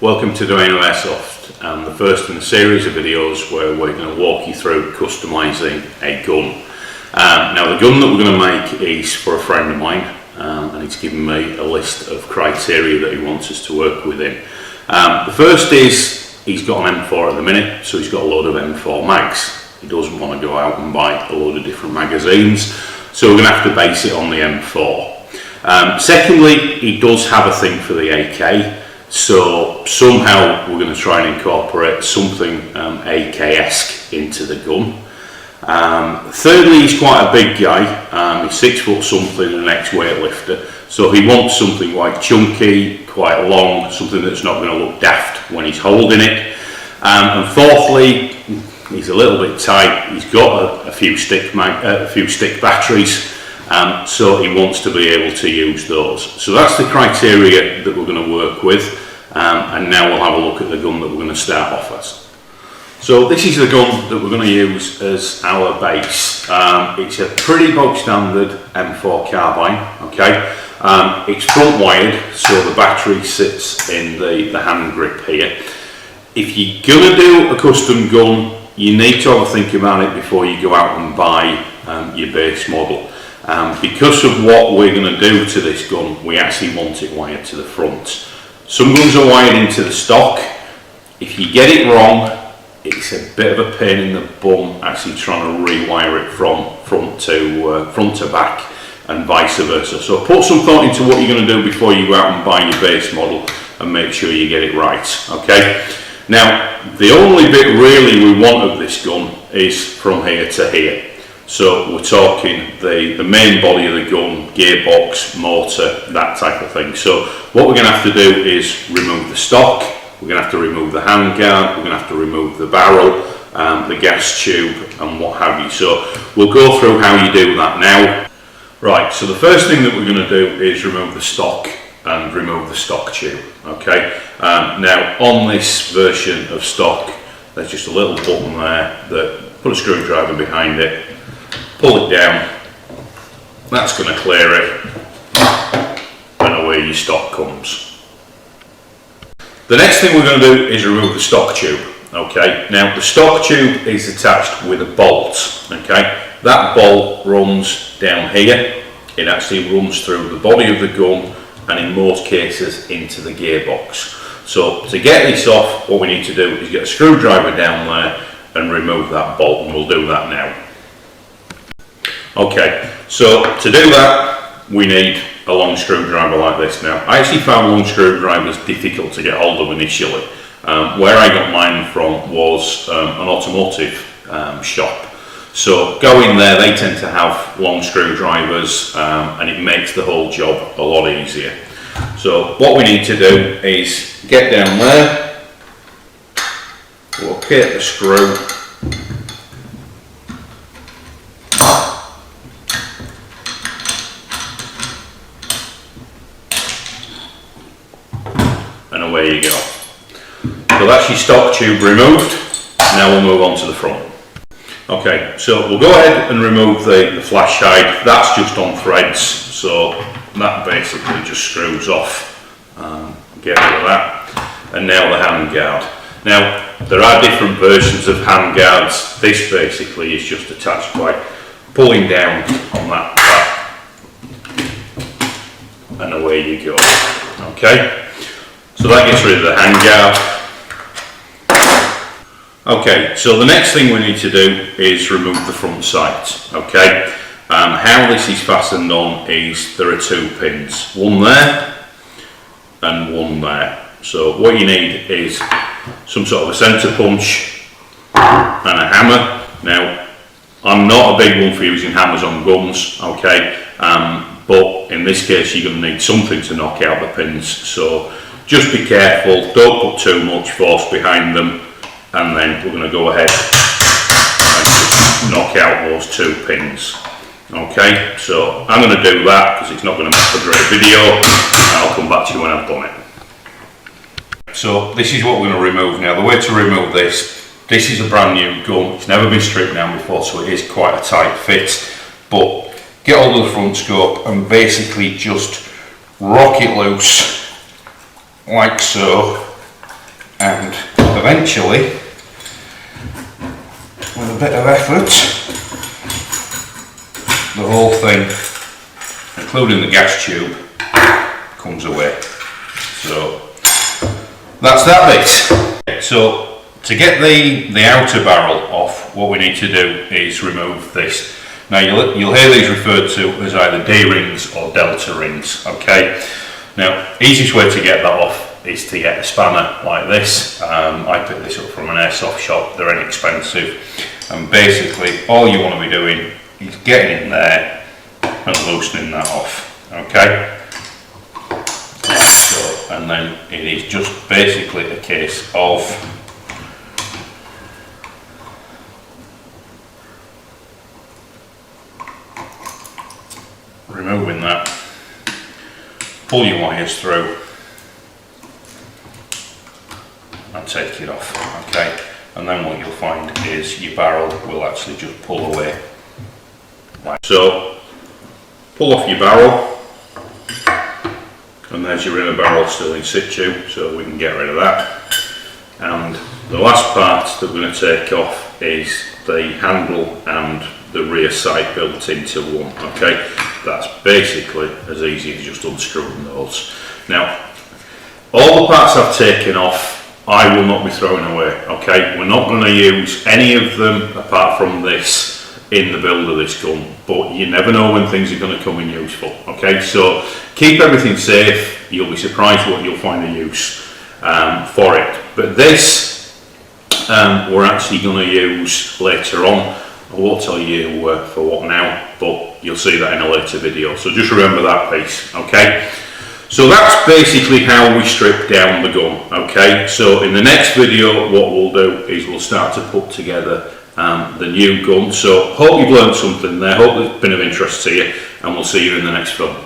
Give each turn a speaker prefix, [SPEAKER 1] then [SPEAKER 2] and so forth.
[SPEAKER 1] Welcome to Custom Airsoft, the first in a series of videos where we're going to walk you through customising a gun. Now the gun that we're going to make is for a friend of mine, and he's given me a list of criteria that he wants us to work within. The first is he's got an M4 at the minute, so he's got a load of M4 mags. He doesn't want to go out and buy a load of different magazines, so we're going to have to base it on the M4. Secondly, he does have a thing for the AK. So somehow we're going to try and incorporate something AK-esque into the gun. Thirdly, he's quite a big guy. He's 6 foot something and an ex-weightlifter. So he wants something quite chunky, quite long, something that's not going to look daft when he's holding it. And fourthly, he's a little bit tight. He's got a few stick batteries. So he wants to be able to use those. So that's the criteria that we're going to work with, and now we'll have a look at the gun that we're going to start off as. So this is the gun that we're going to use as our base. It's a pretty bog standard M4 carbine, okay? It's front wired, so the battery sits in the hand grip here. If you're going to do a custom gun, you need to have a think about it before you go out and buy your base model. Because of what we're going to do to this gun, we actually want it wired to the front. Some guns are wired into the stock. If you get it wrong, it's a bit of a pain in the bum actually trying to rewire it from front to back and vice versa. So put some thought into what you're going to do before you go out and buy your base model and make sure you get it right. Okay. Now the only bit really we want of this gun is from here to here. So we're talking the main body of the gun, gearbox, motor, that type of thing. So what we're going to have to do is remove the stock, we're going to have to remove the handguard, we're going to have to remove the barrel, the gas tube and what have you. So we'll go through how you do that now. Right, so the first thing that we're going to do is remove the stock and remove the stock tube. Okay, now on this version of stock, there's just a little button there that put a screwdriver behind it. Pull it down, that's going to clear it, and away your stock comes. The next thing we're going to do is remove the stock tube. Okay, now the stock tube is attached with a bolt. Okay, that bolt runs down here, it actually runs through the body of the gun and in most cases into the gearbox. So to get this off, what we need to do is get a screwdriver down there and remove that bolt, and we'll do that now. Okay, so to do that we need a long screwdriver like this. Now I actually found long screwdrivers difficult to get hold of initially. Where I got mine from was an automotive shop. So go in there, they tend to have long screwdrivers and it makes the whole job a lot easier. So what we need to do is get down there, locate the screw, and away you go. So that's your stock tube removed. Now we'll move on to the front. Okay, so we'll go ahead and remove the flash side. That's just on threads, so that basically just screws off. Get rid of that. And now the hand guard. Now there are different versions of hand guards. This basically is just attached by pulling down on that and away you go. Okay. So that gets rid of the handguard. Okay, so the next thing we need to do is remove the front sight. Okay, how this is fastened on is there are 2 pins, one there and one there. So what you need is some sort of a centre punch and a hammer. Now I'm not a big one for using hammers on guns, okay, but in this case you're going to need something to knock out the pins. So just be careful, don't put too much force behind them, and then we're going to go ahead and just knock out those 2 pins. Okay, so I'm going to do that because it's not going to make a great video, and I'll come back to you when I've done it. So this is what we're going to remove now. The way to remove this is a brand new gun, it's never been stripped down before, so it is quite a tight fit, but get hold of the front scope and basically just rock it loose like so,
[SPEAKER 2] and eventually, with a bit of effort, the whole thing, including the gas tube, comes away. So that's that bit. So to get the outer barrel off, what we need to do is remove this. Now you'll hear these referred to as either D-rings or delta rings, okay? Now, easiest way to get that off is to get a spanner like this. I picked this up from an airsoft shop, they're inexpensive. And basically, all you want to be doing is getting in there and loosening that off, okay? So, and then it is just basically a case of removing that, pull your wires through and take it off, okay? And then what you'll find is your barrel will actually just pull away. So pull off your barrel, and there's your inner barrel still in situ, so we can get rid of that. And the last part that we're going to take off is the handle and the rear sight built into one, okay? That's basically as easy as just unscrewing those. Now, all the parts I've taken off, I will not be throwing away, okay? We're not going to use any of them apart from this in the build of this gun, but you never know when things are going to come in useful, okay? So keep everything safe, you'll be surprised what you'll find a use for it. But this we're actually going to use later on. I won't tell you for what now, but you'll see that in a later video, so just remember that piece, okay? So that's basically how we strip down the gun, okay? So in the next video, what we'll do is we'll start to put together the new gun. So hope you've learned something there, hope it's been of interest to you, and we'll see you in the next film.